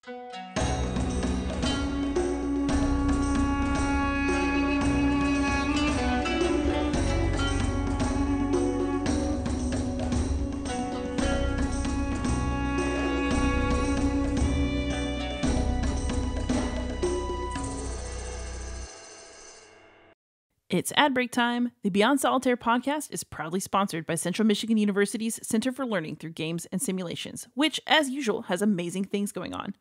It's ad break time. The Beyond Solitaire podcast is proudly sponsored by Central Michigan University's Center for Learning Through Games and Simulations, which, as usual, has amazing things going on.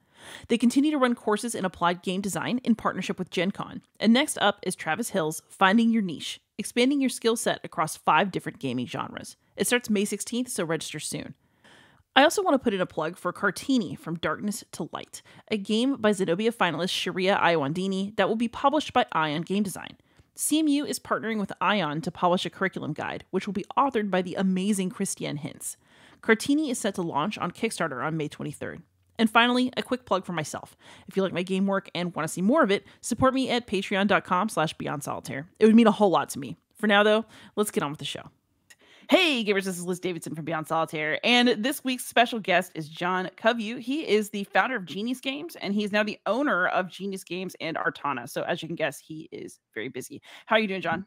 They continue to run courses in applied game design in partnership with Gen Con. And next up is Travis Hill's Finding Your Niche, expanding your skill set across 5 different gaming genres. It starts May 16th, so register soon. I also want to put in a plug for Cartini From Darkness to Light, a game by Zenobia finalist Sharia Iowandini that will be published by Ion Game Design. CMU is partnering with Ion to polish a curriculum guide, which will be authored by the amazing Christiane Hintz. Cartini is set to launch on Kickstarter on May 23rd. And finally, a quick plug for myself. If you like my game work and want to see more of it, support me at patreon.com/beyondsolitaire. It would mean a whole lot to me. For now, though, let's get on with the show. Hey, gamers, this is Liz Davidson from Beyond Solitaire, and this week's special guest is John Coveyou. He is the founder of Genius Games, and he's now the owner of Genius Games and Artana. So as you can guess, he is very busy. How are you doing, John?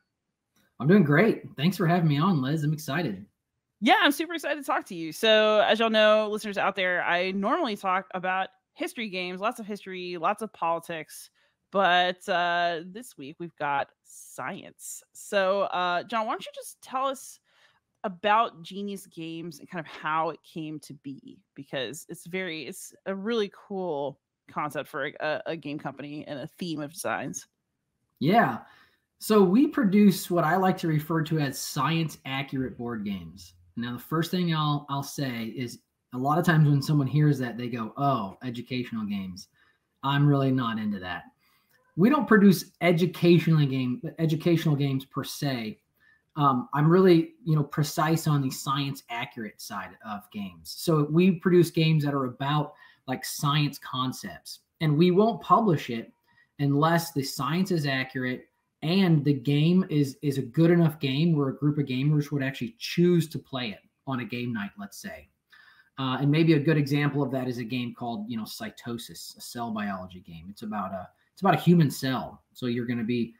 I'm doing great. Thanks for having me on, Liz. I'm excited. Yeah, I'm super excited to talk to you. So as y'all know, listeners out there, I normally talk about history games, lots of history, lots of politics, but this week we've got science. So John, why don't you just tell us about Genius Games and kind of how it came to be, because it's a really cool concept for a game company and a theme of designs. Yeah. So we produce what I like to refer to as science accurate board games. Now, the first thing I'll say is a lot of times when someone hears that, they go, oh, educational games. I'm really not into that. We don't produce educational games per se. I'm really, precise on the science accurate side of games. So we produce games that are about like science concepts, and we won't publish it unless the science is accurate and the game is a good enough game where a group of gamers would actually choose to play it on a game night, let's say. And maybe a good example of that is a game called, Cytosis, a cell biology game. It's about a human cell. So you're going to be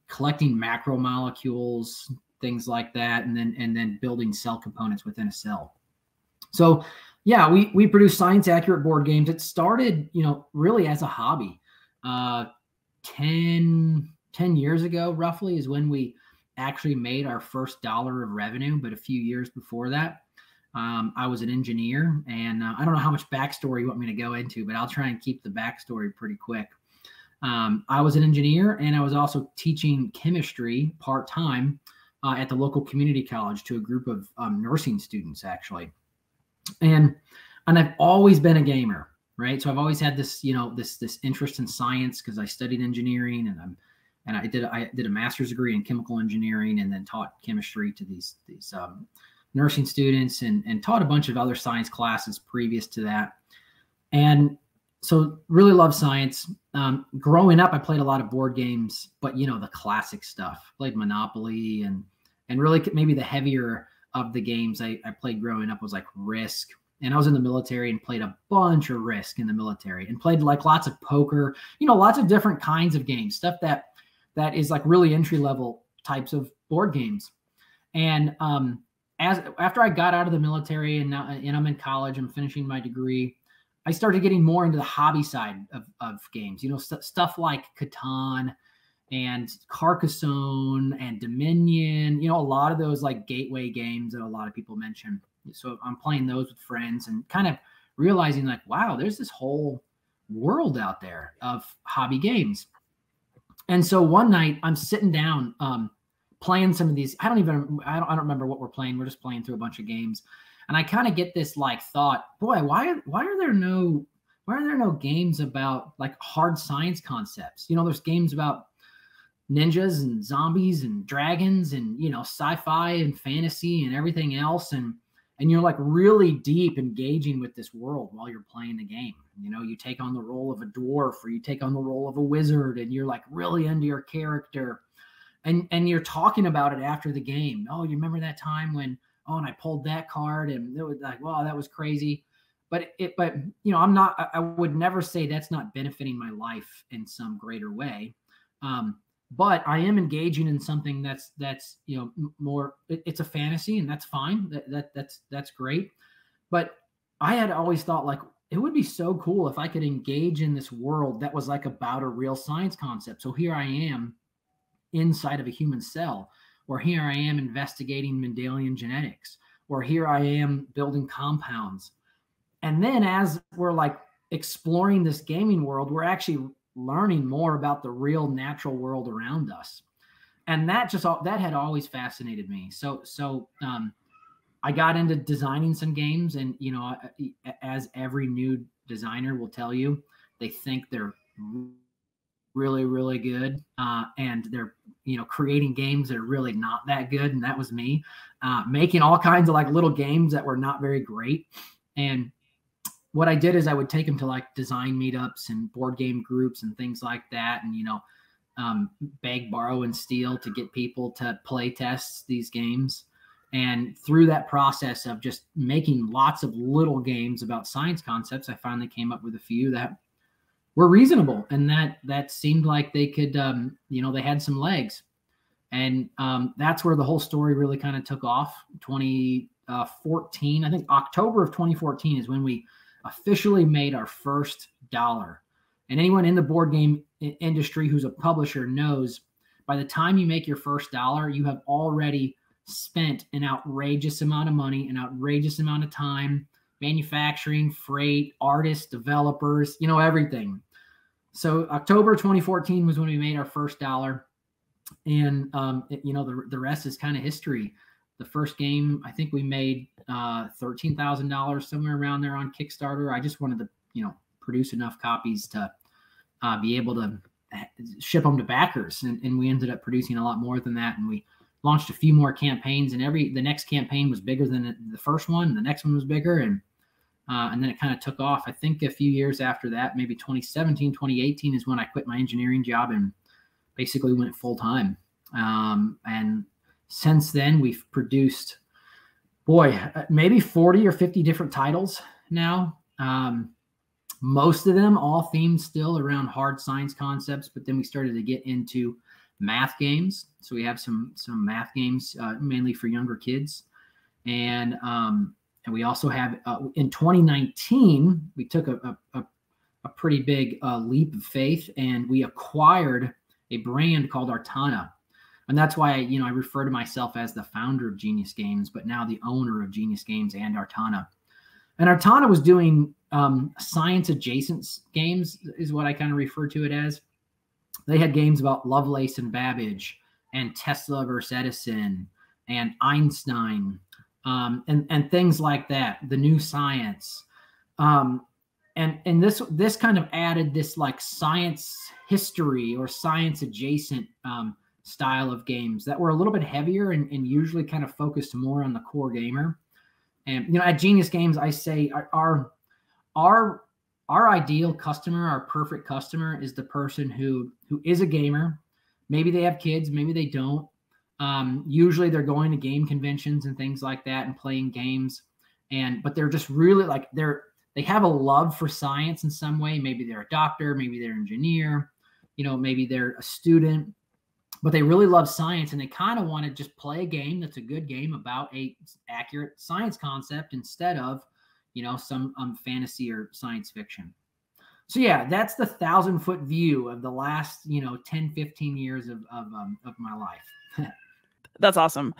collecting macromolecules, things like that, and then building cell components within a cell. So yeah, we produce science accurate board games. It started, really as a hobby. 10 years ago, roughly, is when we actually made our first dollar of revenue. But a few years before that, I was an engineer, and I don't know how much backstory you want me to go into, but I'll try and keep the backstory pretty quick. I was an engineer, and I was also teaching chemistry part-time at the local community college to a group of nursing students, actually. And I've always been a gamer, right? So I've always had this, this interest in science because I studied engineering, and I did a master's degree in chemical engineering, and then taught chemistry to these nursing students, and taught a bunch of other science classes previous to that. And so really love science. Growing up, I played a lot of board games, but the classic stuff. Played Monopoly, and really maybe the heavier of the games I played growing up was like Risk. And I was in the military and played a bunch of Risk in the military, and played like lots of poker, lots of different kinds of games, stuff that is like really entry level types of board games. And after I got out of the military and I'm in college, I'm finishing my degree, I started getting more into the hobby side of games, stuff like Catan and Carcassonne and Dominion, a lot of those like gateway games that a lot of people mention. So I'm playing those with friends and kind of realizing like, wow, there's this whole world out there of hobby games. And so one night I'm sitting down playing some of these. I don't remember what we're playing. We're just playing through a bunch of games. And I kind of get this like thought, boy, why are there no games about like hard science concepts? There's games about ninjas and zombies and dragons and, sci-fi and fantasy and everything else. And you're like really deep engaging with this world while you're playing the game. You take on the role of a dwarf, or you take on the role of a wizard, and you're like really into your character. And you're talking about it after the game. Oh, you remember that time when, and I pulled that card, and it was like, wow, that was crazy. but I'm not, I would never say that's not benefiting my life in some greater way. But I am engaging in something that's more, it's a fantasy, and that's fine. That's great. But I had always thought, like, it would be so cool if I could engage in this world that was like about a real science concept. So here I am inside of a human cell, or here I am investigating Mendelian genetics, or here I am building compounds. And then as we're like exploring this gaming world, we're actually learning more about the real natural world around us. And that had always fascinated me. So I got into designing some games, and, as every new designer will tell you, they think they're really, really good. And they're, creating games that are really not that good. And that was me, making all kinds of like little games that were not very great. And what I did is I would take them to like design meetups and board game groups and things like that. And, beg, borrow, and steal to get people to play test these games. And through that process of just making lots of little games about science concepts, I finally came up with a few that were reasonable, and that seemed like they could, they had some legs. And that's where the whole story really kind of took off. 2014, I think October of 2014 is when we officially made our first dollar. And anyone in the board game industry who's a publisher knows, by the time you make your first dollar, you have already spent an outrageous amount of money, an outrageous amount of time, manufacturing, freight, artists, developers, everything. So October 2014 was when we made our first dollar. And, the rest is kind of history. The first game, I think we made $13,000, somewhere around there, on Kickstarter. I just wanted to, produce enough copies to be able to ship them to backers. And we ended up producing a lot more than that. And we launched a few more campaigns, and the next campaign was bigger than the first one. And the next one was bigger. And then it kind of took off. I think a few years after that, maybe 2017, 2018 is when I quit my engineering job and basically went full time. And since then, we've produced, maybe 40 or 50 different titles now. Most of them all themed still around hard science concepts, but then we started to get into math games. So we have some math games, mainly for younger kids. And we also have, in 2019, we took a pretty big leap of faith, and we acquired a brand called Artana. And that's why, I refer to myself as the founder of Genius Games, but now the owner of Genius Games and Artana. And Artana was doing science adjacent games, is what I kind of refer to it as. They had games about Lovelace and Babbage, and Tesla versus Edison, and Einstein, and things like that, the new science. And this kind of added this like science history or science adjacent style of games that were a little bit heavier and usually kind of focused more on the core gamer. And, at Genius Games, I say our ideal customer, our perfect customer, is the person who is a gamer. Maybe they have kids, maybe they don't. Usually they're going to game conventions and things like that and playing games. But they're just really like, they have a love for science in some way. Maybe they're a doctor, maybe they're an engineer, maybe they're a student, but they really love science, and they kind of want to just play a game that's a good game about a accurate science concept instead of, some fantasy or science fiction. So yeah, that's the 1,000-foot view of the last, 10, 15 years of my life. That's awesome.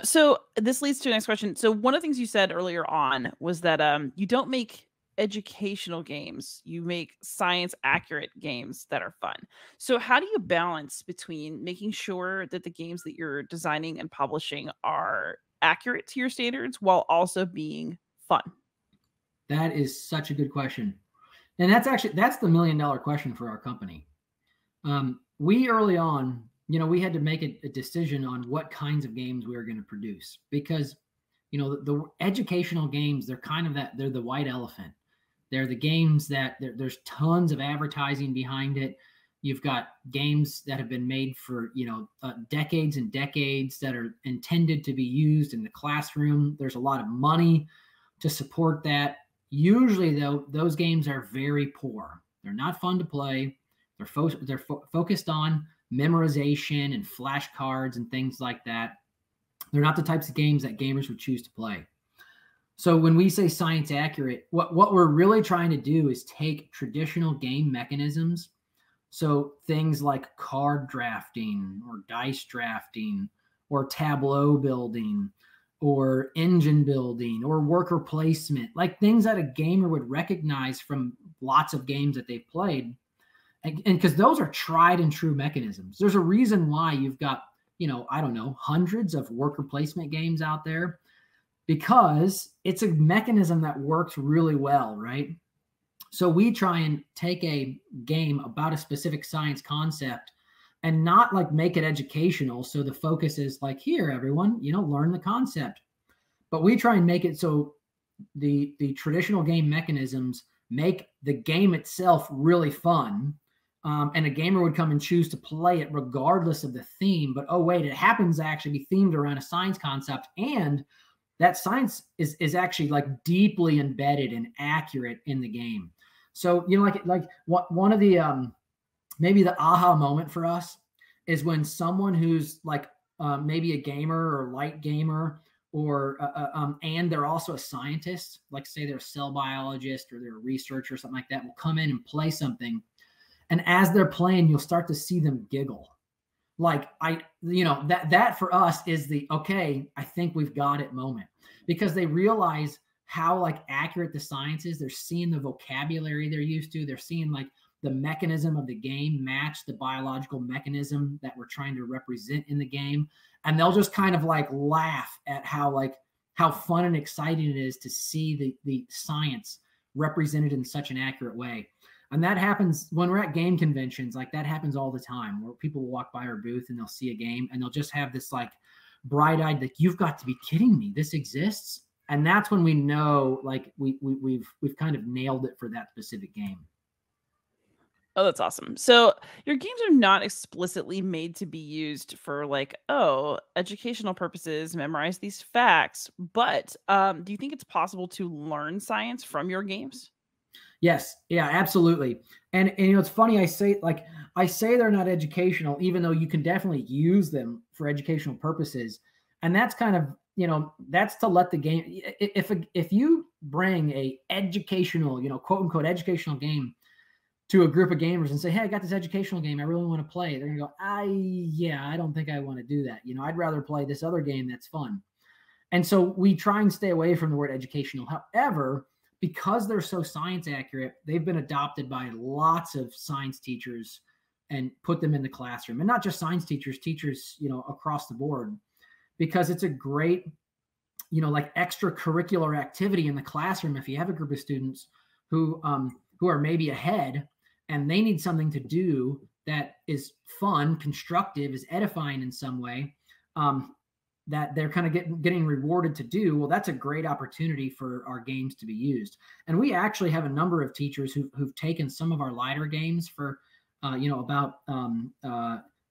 So this leads to the next question. So one of the things you said earlier on was that you don't make educational games, you make science accurate games that are fun. So how do you balance between making sure that the games that you're designing and publishing are accurate to your standards while also being fun? That is such a good question. And that's the $1 million question for our company. We early on, we had to make a decision on what kinds of games we were going to produce, because, the educational games, they're they're the white elephant. They're the games that there's tons of advertising behind it. You've got games that have been made for, decades and decades that are intended to be used in the classroom. There's a lot of money to support that. Usually, though, those games are very poor. They're not fun to play. They're focused on memorization and flashcards and things like that. They're not the types of games that gamers would choose to play. So when we say science accurate, what we're really trying to do is take traditional game mechanisms. So things like card drafting or dice drafting or tableau building or engine building or worker placement, like things that a gamer would recognize from lots of games that they've played. And because those are tried and true mechanisms. There's a reason why you've got, I don't know, hundreds of worker placement games out there, because it's a mechanism that works really well, right? So we try and take a game about a specific science concept and not like make it educational. So the focus is like, here, everyone, learn the concept. But we try and make it so the traditional game mechanisms make the game itself really fun. And a gamer would come and choose to play it regardless of the theme. But, oh, wait, it happens to actually be themed around a science concept. And that science is actually like deeply embedded and accurate in the game. So, one of the maybe the aha moment for us is when someone who's like maybe a gamer or light gamer or and they're also a scientist, like say they're a cell biologist or they're a researcher or something like that, will come in and play something. And as they're playing, you'll start to see them giggle. Like that for us is the, okay, I think we've got it moment, because they realize how like accurate the science is. They're seeing the vocabulary they're used to. They're seeing like the mechanism of the game match the biological mechanism that we're trying to represent in the game. And they'll just kind of like laugh at how fun and exciting it is to see the science represented in such an accurate way. And that happens when we're at game conventions. Like that happens all the time, where people will walk by our booth and they'll see a game and they'll just have this like bright-eyed, like, you've got to be kidding me, this exists. And that's when we know like we've kind of nailed it for that specific game. Oh, that's awesome. So your games are not explicitly made to be used for like, oh, educational purposes, memorize these facts. But do you think it's possible to learn science from your games? Yes. Yeah, absolutely. And it's funny. I say they're not educational, even though you can definitely use them for educational purposes. And that's kind of, that's to let the game, if you bring a educational, quote unquote, educational game to a group of gamers and say, hey, I got this educational game, I really want to play it. They're going to go, I don't think I want to do that. I'd rather play this other game that's fun. And so we try and stay away from the word educational. However, because they're so science accurate, they've been adopted by lots of science teachers and put them in the classroom. And not just science teachers, across the board, because it's a great, like extracurricular activity in the classroom. If you have a group of students who are maybe ahead and they need something to do that is fun, constructive, is edifying in some way, that they're kind of getting rewarded to do, well, that's a great opportunity for our games to be used. And we actually have a number of teachers who've taken some of our lighter games for, about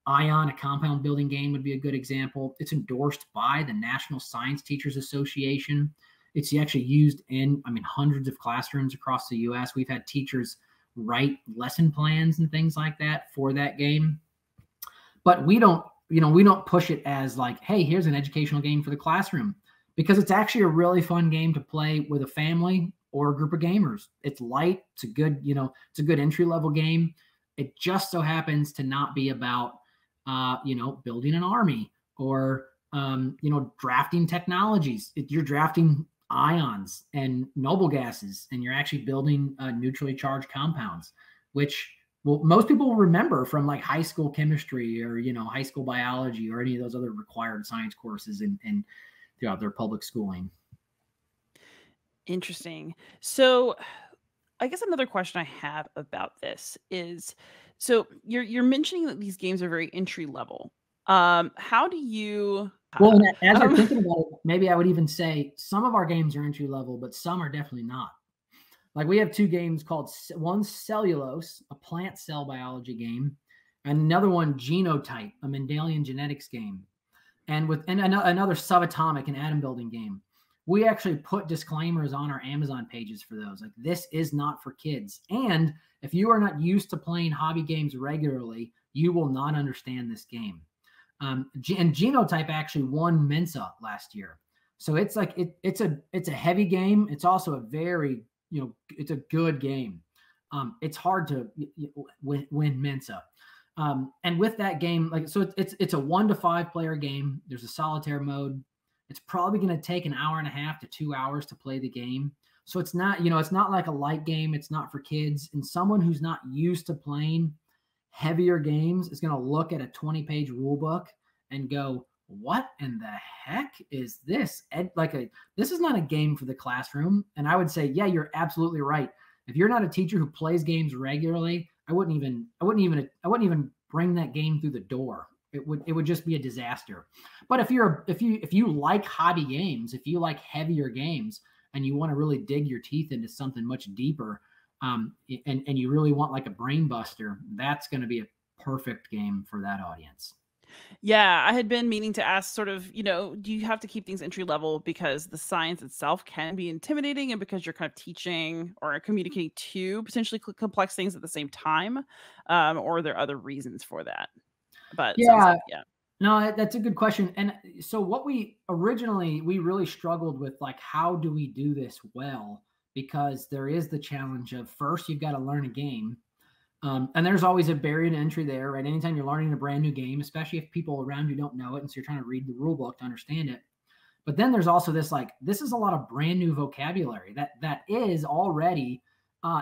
Ion, a compound building game would be a good example. It's endorsed by the National Science Teachers Association. It's actually used in, hundreds of classrooms across the U.S. We've had teachers write lesson plans and things like that for that game. But we don't push it as like, hey, here's an educational game for the classroom, because it's actually a really fun game to play with a family or a group of gamers. It's light. It's a good, it's a good entry-level game. It just so happens to not be about, building an army or, drafting technologies. You're drafting ions and noble gases, and you're actually building neutrally charged compounds, which most people will remember from like high school chemistry or, high school biology or any of those other required science courses and throughout their public schooling. Interesting. So I guess another question I have about this is, so you're mentioning that these games are very entry level. How do you? Well, as you're thinking about it, maybe I would even say some of our games are entry level, but some are definitely not. Like we have two games called, one's Cellulose, a plant cell biology game, and another one, Genotype, a Mendelian genetics game, and another Subatomic, an atom building game. we actually put disclaimers on our Amazon pages for those. Like, this is not for kids. And if you are not used to playing hobby games regularly, you will not understand this game. And Genotype actually won Mensa last year. So it's like it's a heavy game. It's also a very, it's a good game. It's hard to win Mensa. And with that game, like, so it's a 1 to 5 player game. There's a solitaire mode. It's probably going to take an hour and a half to 2 hours to play the game. So it's not, it's not like a light game. It's not for kids. And someone who's not used to playing heavier games is going to look at a 20-page rule book and go, what in the heck is this? This is not a game for the classroom. And I would say, yeah, you're absolutely right. If you're not a teacher who plays games regularly, I wouldn't even bring that game through the door. It would just be a disaster. But if you like hobby games, if you like heavier games, and you want to really dig your teeth into something much deeper, and you really want like a brain buster, that's going to be a perfect game for that audience. Yeah, I had been meaning to ask sort of, do you have to keep things entry level because the science itself can be intimidating and because you're kind of teaching or communicating two potentially complex things at the same time? Or are there other reasons for that? But yeah. No, that's a good question. And so what we really struggled with, like, how do we do this well? Because there is the challenge of, first, you've got to learn a game. And there's always a barrier to entry there, right? Anytime you're learning a brand new game, especially if people around you don't know it, and so you're trying to read the rule book to understand it. But then there's also this, like, this is a lot of brand new vocabulary that is already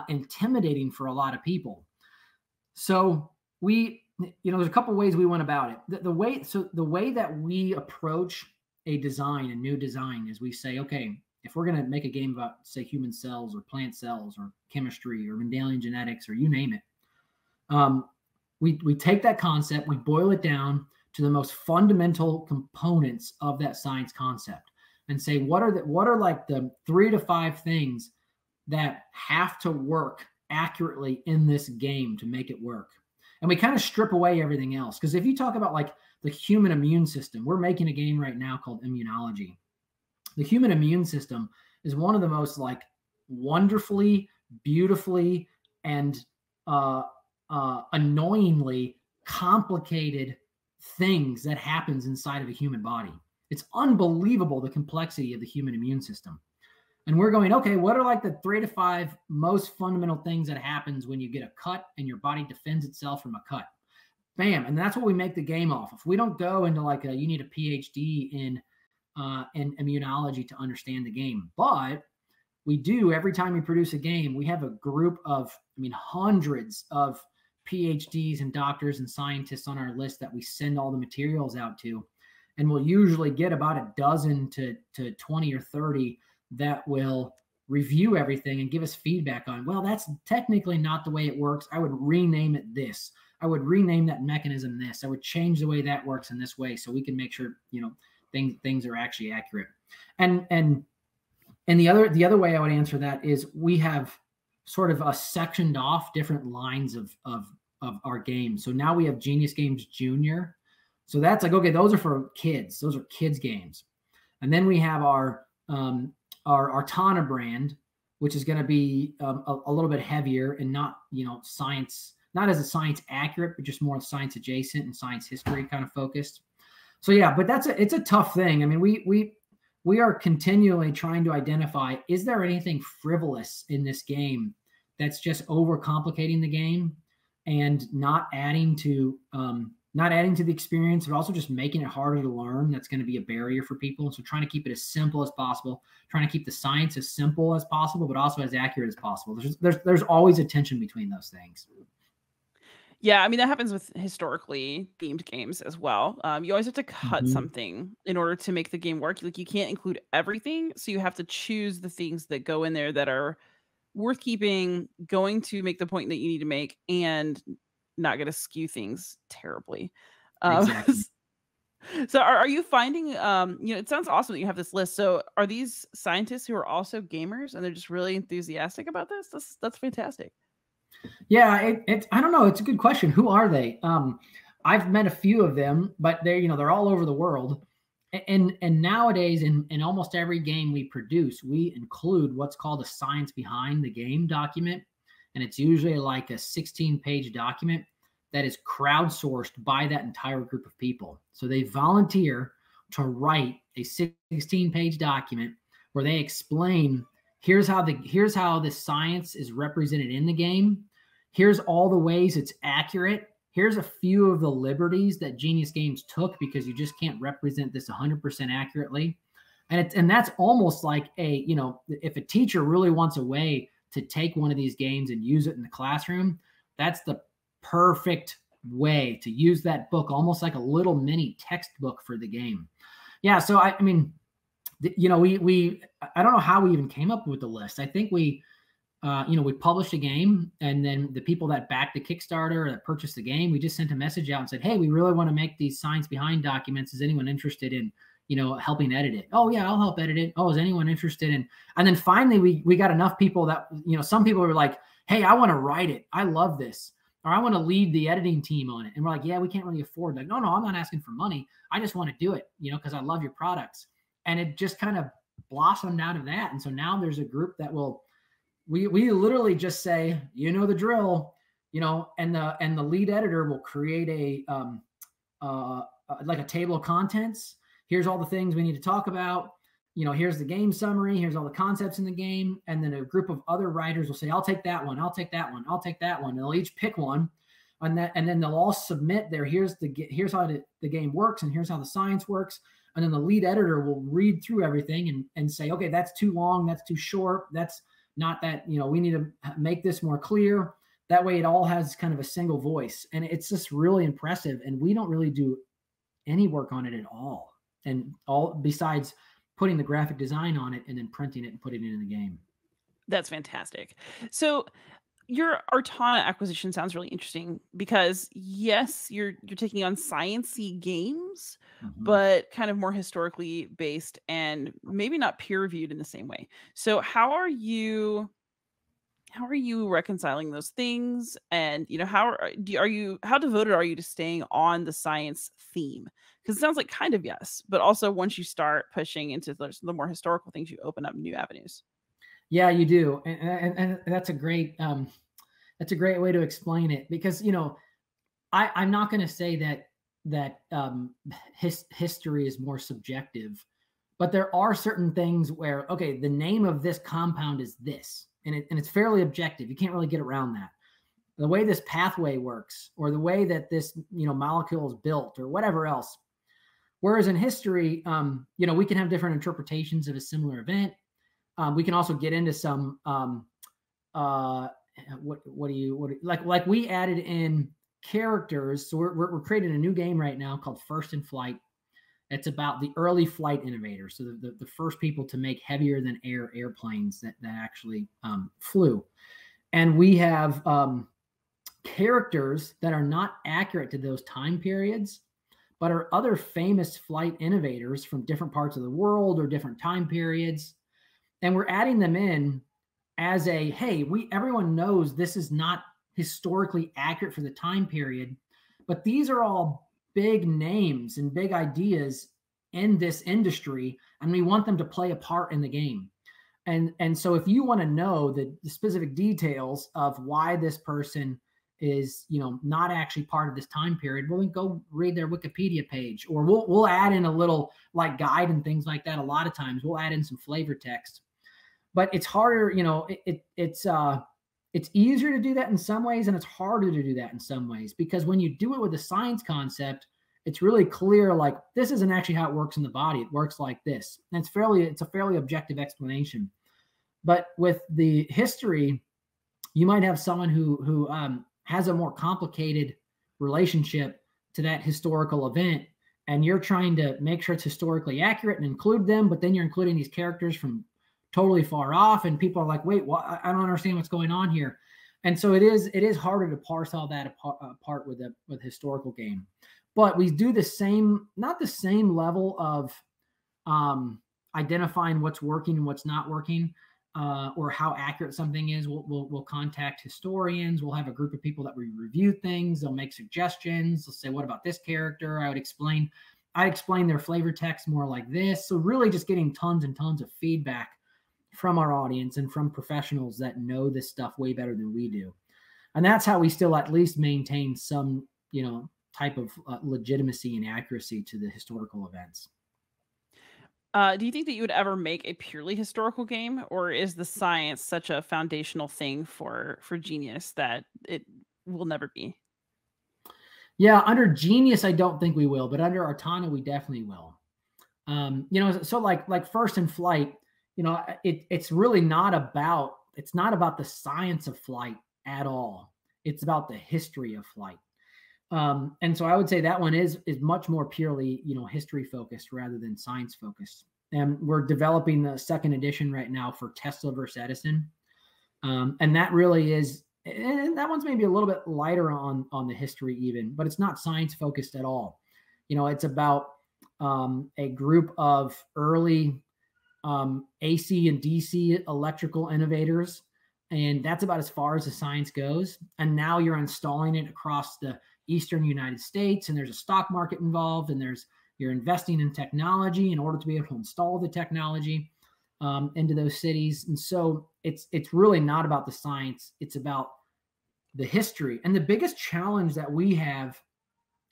intimidating for a lot of people. So there's a couple of ways we went about it. The way that we approach a new design is we say, okay, if we're going to make a game about, say, human cells or plant cells or chemistry or Mendelian genetics or you name it, we take that concept, we boil it down to the most fundamental components of that science concept and say, what are like the 3 to 5 things that have to work accurately in this game to make it work? And we kind of strip away everything else. Because if you talk about like the human immune system, we're making a game right now called Immunology. The human immune system is one of the most like wonderfully, beautifully, and annoyingly complicated things that happens inside of a human body. It's unbelievable, the complexity of the human immune system. And we're going, okay, what are like the 3 to 5 most fundamental things that happens when you get a cut and your body defends itself from a cut? Bam. And that's what we make the game off of. We don't go into like you need a PhD in immunology to understand the game. But we do, every time we produce a game, we have a group of, hundreds of PhDs and doctors and scientists on our list that we send all the materials out to. And we'll usually get about a dozen to 20 or 30 that will review everything and give us feedback on, well, that's technically not the way it works. I would rename it this. I would rename that mechanism this. I would change the way that works in this way so we can make sure, things are actually accurate. And the other way I would answer that is we have sort of sectioned off different lines of our games. So now we have Genius Games Junior. So that's like, okay, those are for kids. Those are kids games. And then we have our Artana brand, which is going to be a little bit heavier and not, science, not as a science accurate, but just more science adjacent and science history kind of focused. So yeah, but it's a tough thing. We are continually trying to identify, is there anything frivolous in this game that's just overcomplicating the game and not adding to the experience, but also just making it harder to learn? That's going to be a barrier for people. So trying to keep it as simple as possible, trying to keep the science as simple as possible, but also as accurate as possible. There's always a tension between those things. Yeah, that happens with historically themed games as well. You always have to cut something in order to make the game work. Like, you can't include everything, so you have to choose the things that go in there that are worth keeping, going to make the point that you need to make, and not going to skew things terribly. Exactly. So are you finding, it sounds awesome that you have this list. So are these scientists who are also gamers and they're just really enthusiastic about this? That's fantastic. Yeah, I don't know. It's a good question. Who are they? I've met a few of them, but they're all over the world. And nowadays in almost every game we produce, we include what's called a science behind the game document. And it's usually like a 16-page document that is crowdsourced by that entire group of people. So they volunteer to write a 16-page document where they explain, here's how the science is represented in the game. Here's all the ways it's accurate. Here's a few of the liberties that Genius Games took because you just can't represent this 100% accurately. And that's almost like if a teacher really wants a way to take one of these games and use it in the classroom, that's the perfect way to use that book, almost like a little mini textbook for the game. Yeah. So I mean, I don't know how we even came up with the list. I think we published a game, and then the people that backed the Kickstarter or that purchased the game, we just sent a message out and said, hey, we really want to make these science behind documents. Is anyone interested in, helping edit it? Oh yeah, I'll help edit it. Oh, is anyone interested in? And then finally we got enough people that, some people were like, hey, I want to write it. I love this. Or I want to lead the editing team on it. And we're like, yeah, we can't really afford. Like, no, I'm not asking for money. I just want to do it, because I love your products. And it just kind of blossomed out of that. And so now there's a group that we literally just say, the drill, and the lead editor will create like a table of contents. Here's all the things we need to talk about. Here's the game summary. Here's all the concepts in the game. And then a group of other writers will say, I'll take that one. I'll take that one. I'll take that one. And they'll each pick one, and then they'll all submit here's how the game works, and here's how the science works. And then the lead editor will read through everything and say, okay, that's too long. That's too short. That's not that, we need to make this more clear. That way it all has kind of a single voice. And it's just really impressive. And we don't really do any work on it at all. And all besides putting the graphic design on it and then printing it and putting it in the game. That's fantastic. So your Artana acquisition sounds really interesting because yes, you're taking on science-y games, but kind of more historically based and maybe not peer reviewed in the same way. So how are you reconciling those things? And how devoted are you to staying on the science theme? Because it sounds like kind of yes, but also once you start pushing into the more historical things, you open up new avenues. Yeah, you do, and that's a great way to explain it, because I'm not going to say that history is more subjective, but there are certain things where, okay, the name of this compound is this, and it's fairly objective. You can't really get around that. The way this pathway works, or the way that this molecule is built, or whatever else. Whereas in history, we can have different interpretations of a similar event. We can also get into some like we added in characters. So we're creating a new game right now called First in Flight. It's about the early flight innovators, so the first people to make heavier than air airplanes that actually flew. And we have characters that are not accurate to those time periods, but are other famous flight innovators from different parts of the world or different time periods. And we're adding them in as hey, everyone knows this is not historically accurate for the time period, but these are all big names and big ideas in this industry, and we want them to play a part in the game. And so if you want to know the specific details of why this person is, not actually part of this time period, well, then go read their Wikipedia page, or we'll add in a little like guide and things like that. A lot of times we'll add in some flavor text, but it's harder, it's easier to do that in some ways, and it's harder to do that in some ways, because when you do it with a science concept, it's really clear, like, this isn't actually how it works in the body. It works like this. And it's a fairly objective explanation. But with the history, you might have someone who has a more complicated relationship to that historical event, and you're trying to make sure it's historically accurate and include them, but then you're including these characters from totally far off, and people are like, wait, what? I don't understand what's going on here. And so it is harder to parse all that apart with a historical game. But we do not the same level of identifying what's working and what's not working, or how accurate something is. We'll contact historians. We'll have a group of people that we review things. They'll make suggestions. They'll say, what about this character? I would explain. I explain their flavor text more like this. So really just getting tons and tons of feedback from our audience and from professionals that know this stuff way better than we do. And that's how we still at least maintain some, type of legitimacy and accuracy to the historical events. Do you think that you would ever make a purely historical game, or is the science such a foundational thing for Genius that it will never be? Yeah, under Genius, I don't think we will, but under Artana, we definitely will. So like First in Flight, it's really it's not about the science of flight at all. It's about the history of flight. And so I would say that one is much more purely, history focused rather than science focused. And we're developing the second edition right now for Tesla versus Edison. And that really is, and that one's maybe a little bit lighter on the history even, but it's not science focused at all. It's about a group of early AC and DC electrical innovators. And that's about as far as the science goes. And now you're installing it across the Eastern United States, and there's a stock market involved, and you're investing in technology in order to be able to install the technology into those cities. And so it's really not about the science. It's about the history. And the biggest challenge that we have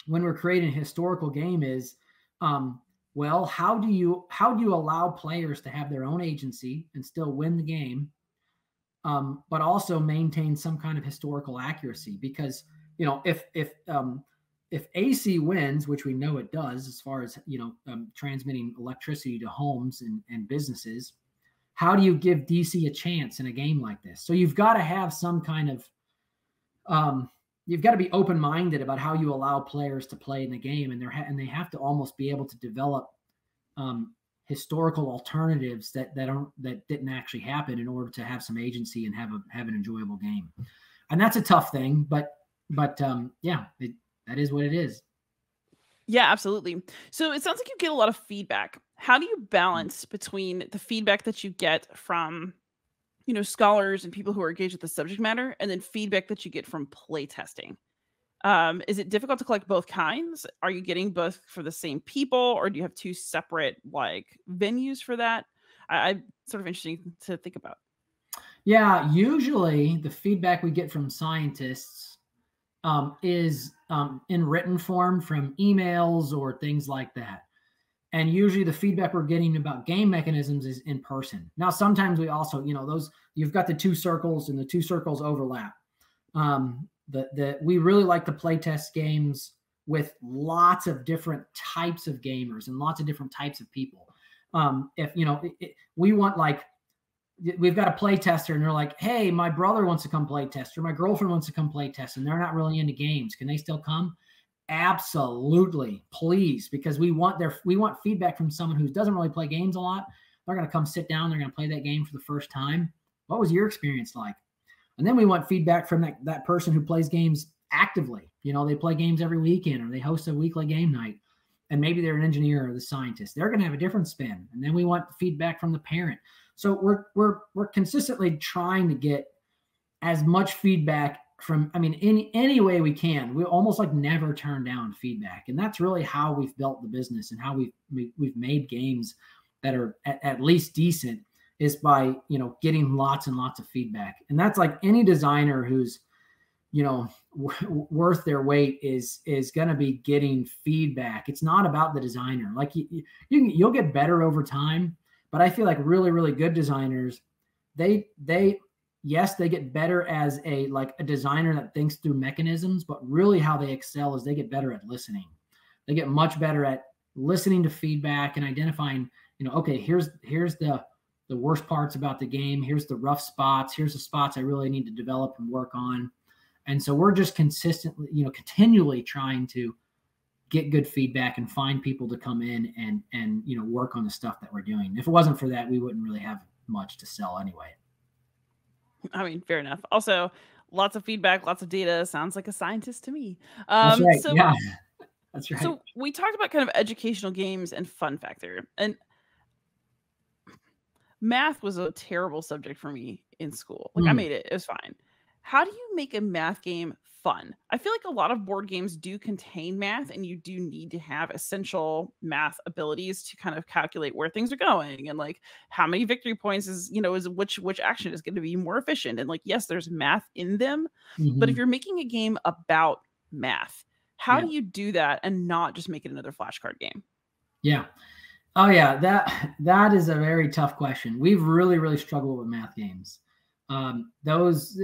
when we're creating a historical game is, how do you allow players to have their own agency and still win the game, but also maintain some kind of historical accuracy? Because if AC wins, which we know it does, as far as transmitting electricity to homes and businesses, how do you give DC a chance in a game like this? So you've got to have some kind of you've got to be open-minded about how you allow players to play in the game, and they have to almost be able to develop historical alternatives that didn't actually happen in order to have some agency and have an enjoyable game. And that's a tough thing, but that is what it is. Yeah, absolutely. So it sounds like you get a lot of feedback. How do you balance between the feedback that you get from, scholars and people who are engaged with the subject matter, and then feedback that you get from play testing? Is it difficult to collect both kinds? Are you getting both for the same people, or do you have two separate venues for that? I'm sort of interesting to think about. Yeah, usually the feedback we get from scientists is in written form from emails or things like that. And usually the feedback we're getting about game mechanisms is in person. Now, sometimes we also, you've got the two circles and the two circles overlap. We really like to play test games with lots of different types of gamers and lots of different types of people. We want we've got a play tester and they're like, hey, my brother wants to come play test, or my girlfriend wants to come play test, and they're not really into games. Can they still come? Absolutely, please, because we want feedback from someone who doesn't really play games a lot. They're going to come sit down. They're going to play that game for the first time. What was your experience like? And then we want feedback from that person who plays games actively. They play games every weekend, or they host a weekly game night, and maybe they're an engineer or the scientist. They're going to have a different spin. And then we want feedback from the parent. So we're consistently trying to get as much feedback from, any way we can. We almost never turn down feedback. And that's really how we've built the business and how we've made games that are at least decent, is by, getting lots and lots of feedback. And that's like any designer who's, worth their weight is going to be getting feedback. It's not about the designer. You'll get better over time. But I feel like really, really good designers, they get better as a designer that thinks through mechanisms, but really how they excel is they get better at listening. They get much better at listening to feedback and identifying, okay, here's the worst parts about the game. Here's the rough spots. Here's the spots I really need to develop and work on. And so we're just continually trying to get good feedback and find people to come in and work on the stuff that we're doing. If it wasn't for that, we wouldn't really have much to sell anyway. Fair enough. Also, lots of feedback, lots of data. Sounds like a scientist to me. That's right. Yeah, that's right. So we talked about kind of educational games and fun factor. And math was a terrible subject for me in school. I made it. It was fine. How do you make a math game fun. I feel like a lot of board games do contain math, and you do need to have essential math abilities to kind of calculate where things are going and like how many victory points is, is which action is going to be more efficient. And like, yes, there's math in them, but if Mhm. you're making a game about math, how Yeah. do you do that and not just make it another flashcard game? Yeah. Oh yeah, that is a very tough question. We've really struggled with math games. Those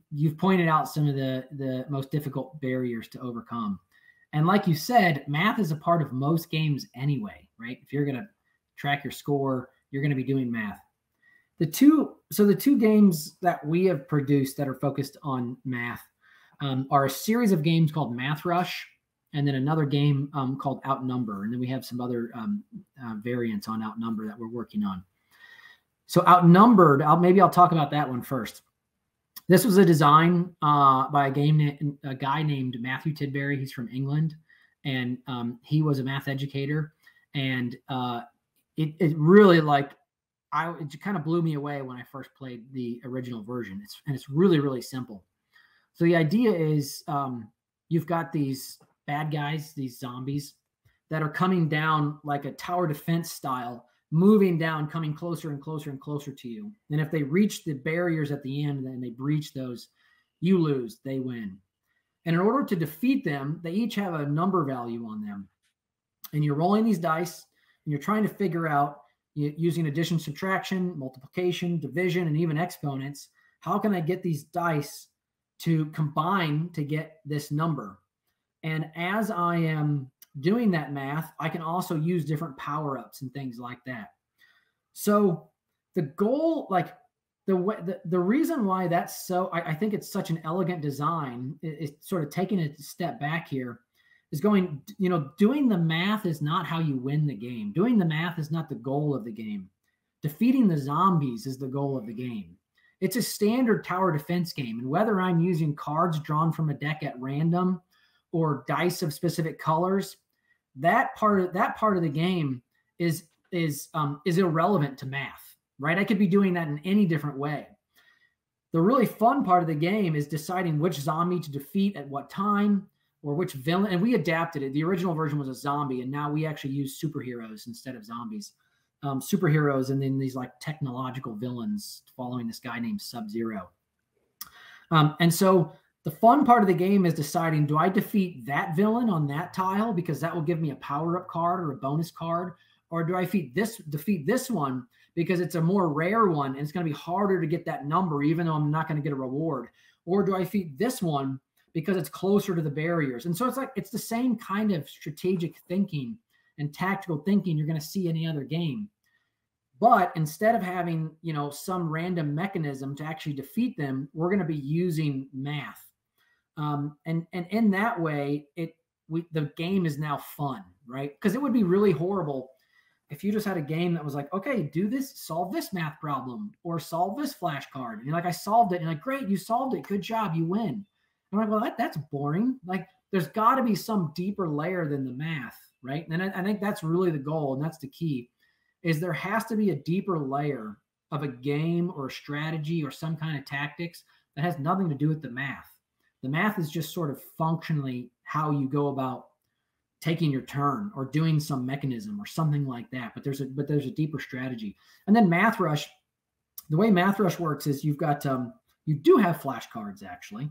you've pointed out some of the most difficult barriers to overcome. And like you said, math is a part of most games anyway, right? If you're going to track your score, you're going to be doing math. The two games that we have produced that are focused on math are a series of games called Math Rush, and then another game called Outnumber, and then we have some other variants on Outnumber that we're working on. So Outnumbered, maybe I'll talk about that one first. This was a design by a guy named Matthew Tidbury. He's from England, and he was a math educator, and it really it kind of blew me away when I first played the original version. It's really simple. So the idea is you've got these bad guys, these zombies that are coming down like a tower defense style, moving down, coming closer and closer and closer to you. And if they reach the barriers at the end and they breach those, you lose, they win. And in order to defeat them, they each have a number value on them. And you're rolling these dice and you're trying to figure out, using addition, subtraction, multiplication, division, and even exponents, how can I get these dice to combine to get this number? And as I am doing that math, I can also use different power-ups and things like that. So the goal, like the reason why that's so, I think it's such an elegant design, is sort of taking a step back here, is going, doing the math is not how you win the game. Doing the math is not the goal of the game. Defeating the zombies is the goal of the game. It's a standard tower defense game. And whether I'm using cards drawn from a deck at random or dice of specific colors, that part of the game is irrelevant to math, right? I could be doing that in any different way. The really fun part of the game is deciding which zombie to defeat at what time, or which villain. And we adapted it. The original version was a zombie, and now we actually use superheroes instead of zombies. Superheroes, and then these like technological villains following this guy named Sub-Zero. And so the fun part of the game is deciding, do I defeat that villain on that tile because that will give me a power-up card or a bonus card? Or do I defeat this one because it's a more rare one and it's going to be harder to get that number even though I'm not going to get a reward? Or do I defeat this one because it's closer to the barriers? And so it's the same kind of strategic thinking and tactical thinking you're going to see in any other game. But instead of having, some random mechanism to actually defeat them, we're going to be using math. And in that way, the game is now fun, right? Because it would be really horrible if you just had a game that was like, okay, do this, solve this math problem, or solve this flashcard. And you're like, I solved it. And you're like, great, you solved it. Good job. You win. And I'm like, well, that's boring. Like, there's got to be some deeper layer than the math, right? And I think that's really the goal, and that's the key, is there has to be a deeper layer of a game or a strategy or some kind of tactics that has nothing to do with the math. The math is just sort of functionally how you go about taking your turn or doing some mechanism or something like that. But there's a deeper strategy. And then Math Rush, the way Math Rush works is you've got you do have flashcards actually.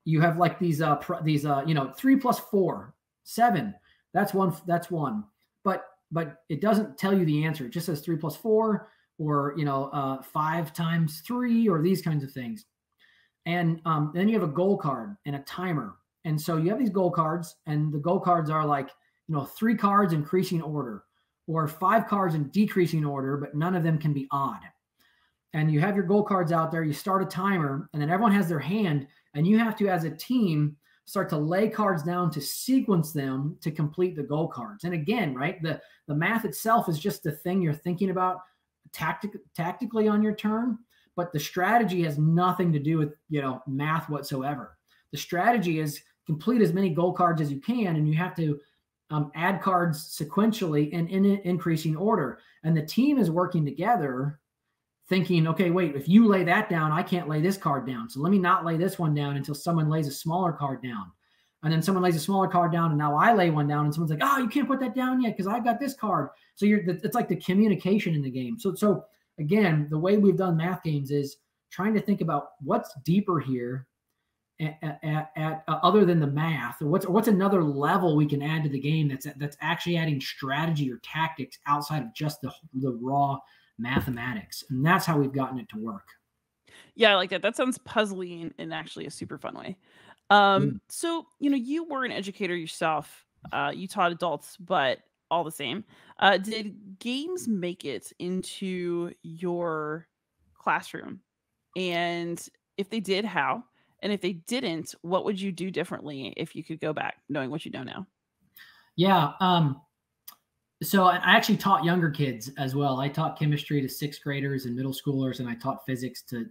You have like these 3 plus 4, 7. That's one. But it doesn't tell you the answer. It just says 3 plus 4, or 5 times 3, or these kinds of things. And then you have a goal card and a timer. And so you have these goal cards, and the goal cards are like, 3 cards increasing order, or 5 cards in decreasing order, but none of them can be odd. And you have your goal cards out there, you start a timer, and then everyone has their hand, and you have to, as a team, start to lay cards down to sequence them to complete the goal cards. And again, right, the math itself is just the thing you're thinking about tactically on your turn, but the strategy has nothing to do with, math whatsoever. The strategy is complete as many goal cards as you can, and you have to add cards sequentially and in increasing order. And the team is working together thinking, okay, wait, if you lay that down, I can't lay this card down. So let me not lay this one down until someone lays a smaller card down. And then someone lays a smaller card down, and now I lay one down, and someone's like, oh, you can't put that down yet because I've got this card. So it's like the communication in the game. So again, the way we've done math games is trying to think about what's deeper here at other than the math, or what's another level we can add to the game that's actually adding strategy or tactics outside of just the raw mathematics. And that's how we've gotten it to work. Yeah, I like that. That sounds puzzling in actually a super fun way. So, you were an educator yourself. You taught adults, but all the same, did games make it into your classroom? And if they did, how? And if they didn't, what would you do differently if you could go back knowing what you know now? Yeah. So I actually taught younger kids as well. I taught chemistry to sixth graders and middle schoolers, and I taught physics to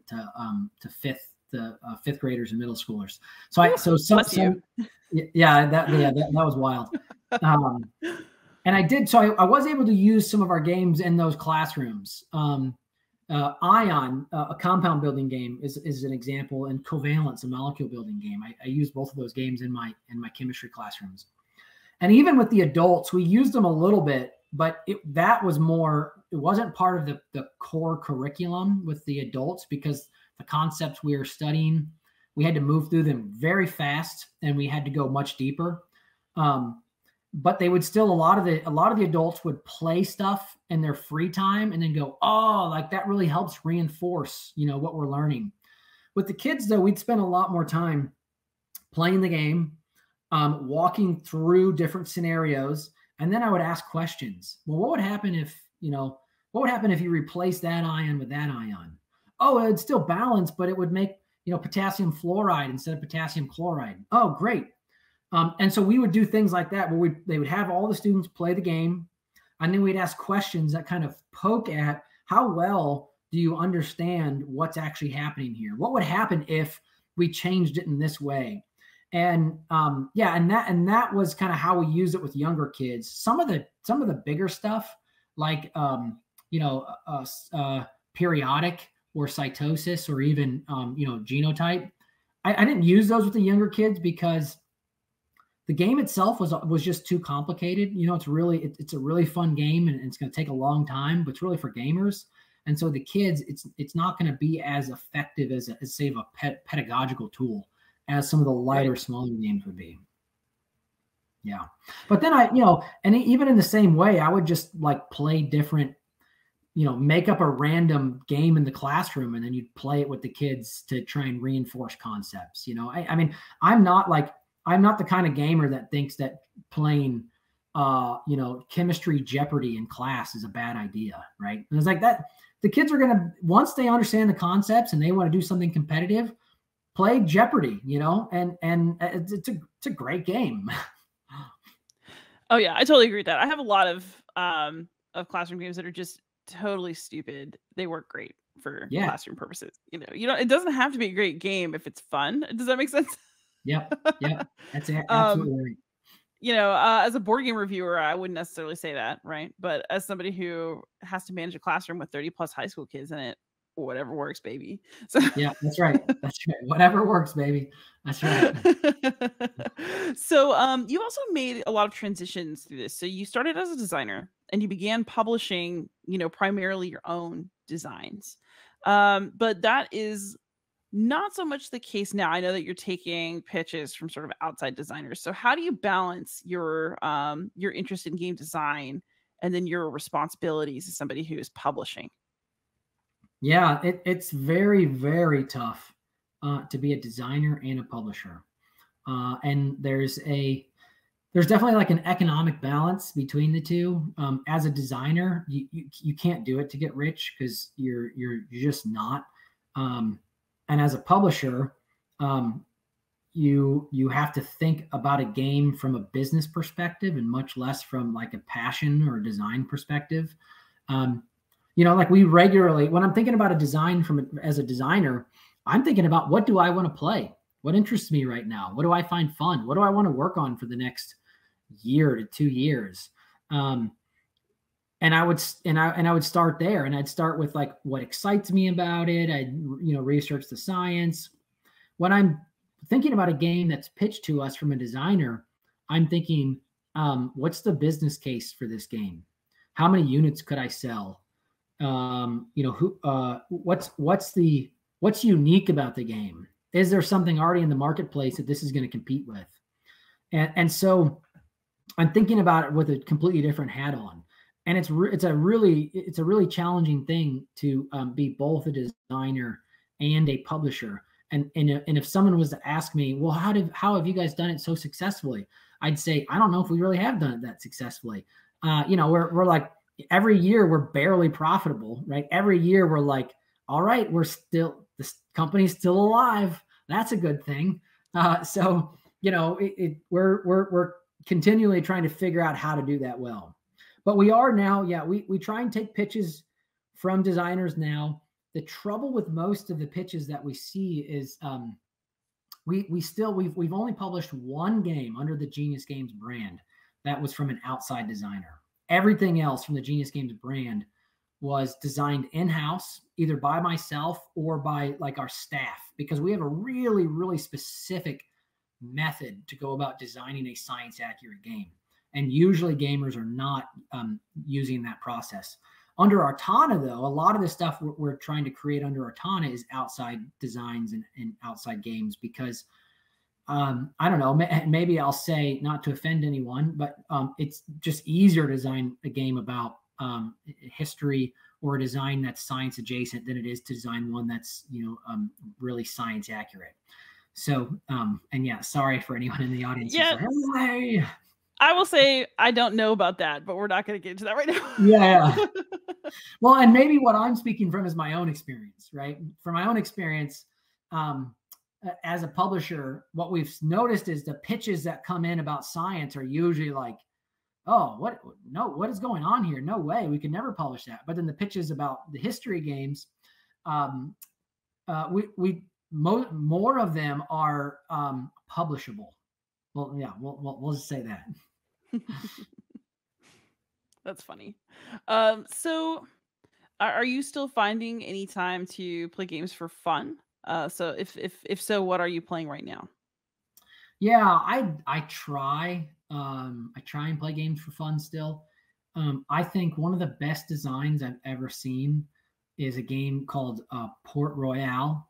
fifth graders and middle schoolers. That was wild. And I did. So I was able to use some of our games in those classrooms. Ion, a compound building game, is an example, and Covalence, a molecule building game. I used both of those games in my chemistry classrooms. And even with the adults, we used them a little bit, but it wasn't part of the core curriculum with the adults, because the concepts we were studying, we had to move through them very fast, and we had to go much deeper. But they would still, a lot of the adults would play stuff in their free time and then go, oh, like that really helps reinforce, what we're learning. With the kids, though, we'd spend a lot more time playing the game, walking through different scenarios, and then I would ask questions. Well, what would happen if you replace that ion with that ion? Oh, it'd still balance, but it would make, potassium fluoride instead of potassium chloride. Oh, great. And so we would do things like that where they would have all the students play the game, and then we'd ask questions that kind of poke at how well do you understand what's actually happening here? What would happen if we changed it in this way? And that was kind of how we used it with younger kids. Some of the bigger stuff, like periodic or cytosis, or even genotype, I didn't use those with the younger kids because the game itself was just too complicated. It's a really fun game, and it's going to take a long time, but it's really for gamers. And so the kids, it's not going to be as effective as say a pedagogical tool as some of the lighter, smaller games would be. Yeah. But then and even in the same way, I would just like play different, make up a random game in the classroom, and then you'd play it with the kids to try and reinforce concepts. I mean, I'm not the kind of gamer that thinks that playing, chemistry Jeopardy in class is a bad idea, right? And it's like that. The kids are going to, once they understand the concepts and they want to do something competitive, play Jeopardy, and it's a great game. Oh yeah, I totally agree with that. I have a lot of classroom games that are just totally stupid. They work great for classroom purposes. It doesn't have to be a great game if it's fun. Does that make sense? Yep. That's absolutely right. As a board game reviewer, I wouldn't necessarily say that, right? But as somebody who has to manage a classroom with 30 plus high school kids in it, whatever works, baby. So yeah, that's right. That's right. Whatever works, baby. That's right. So you also made a lot of transitions through this. So you started as a designer and you began publishing, primarily your own designs. But that is not so much the case now. I know that you're taking pitches from sort of outside designers. So how do you balance your interest in game design and then your responsibilities as somebody who is publishing? Yeah, it's very, very tough to be a designer and a publisher. And there's definitely like an economic balance between the two. As a designer, you can't do it to get rich because you're just not. And as a publisher, you have to think about a game from a business perspective and much less from like a passion or a design perspective. Like we regularly, when I'm thinking about a design as a designer, I'm thinking about what do I want to play? What interests me right now? What do I find fun? What do I want to work on for the next year to 2 years? and I would start there, and I'd start with like what excites me about it. I'd research the science. When I'm thinking about a game that's pitched to us from a designer, I'm thinking, what's the business case for this game? How many units could I sell? What's unique about the game? Is there something already in the marketplace that this is going to compete with? And so I'm thinking about it with a completely different hat on. And it's a really challenging thing to be both a designer and a publisher. And if someone was to ask me, well, how have you guys done it so successfully? I'd say, I don't know if we really have done it that successfully. We're like, every year we're barely profitable, right? Every year we're like, all right, this company's still alive. That's a good thing. We're continually trying to figure out how to do that well. But we are now, we try and take pitches from designers now. The trouble with most of the pitches that we see is we've only published one game under the Genius Games brand that was from an outside designer. Everything else from the Genius Games brand was designed in-house, either by myself or by like our staff, because we have a really, really specific method to go about designing a science accurate game. And usually gamers are not using that process. Under Artana, though, a lot of the stuff we're trying to create under Artana is outside designs and outside games because, I don't know, maybe I'll say, not to offend anyone, but it's just easier to design a game about history or a design that's science adjacent than it is to design one that's, really science accurate. So, sorry for anyone in the audience. Yeah. Hey. I will say I don't know about that, but we're not going to get into that right now. Yeah. Well, and maybe what I'm speaking from is my own experience, right? From my own experience, as a publisher, what we've noticed is the pitches that come in about science are usually like, oh, what is going on here? No way, we can never publish that. But then the pitches about the history games, more of them are publishable. Well, yeah, we'll just say that. That's funny. So are you still finding any time to play games for fun? So if so, what are you playing right now? Yeah, I try. I try and play games for fun still. I think one of the best designs I've ever seen is a game called Port Royale.